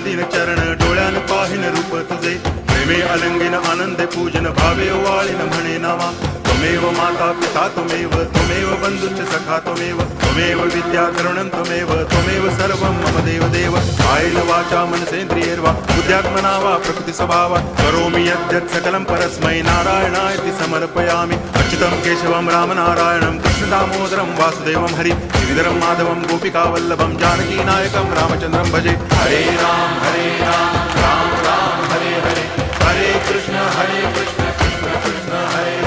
दिन चरण डोळ्यान पाहिन रूप तुझे प्रेमे अलंगिन आनंदे पूजन भावे वाळीन म्हणे नामा त्वमेव माता पिता त्वमेव बंधुश्च सखा त्वमेव विद्या तरुणं त्वमेव सर्वं मम देव कायेन वाचा मनसेन्द्रियैर्वा बुद्ध्यात्मना वा प्रकृति स्वभावात् करोमि यद्यत् सकलं परस्मै नारायणायति समर्पयामि अच्युतं केशवं रामनारायणं कृष्णदामोदरं वासुदेवं हरि गिरिधरं माधवं गोपिकावल्लभं जानकीनायकं रामचन्द्रं भजे हरे राम राम राम हरे हरे हरे कृष्ण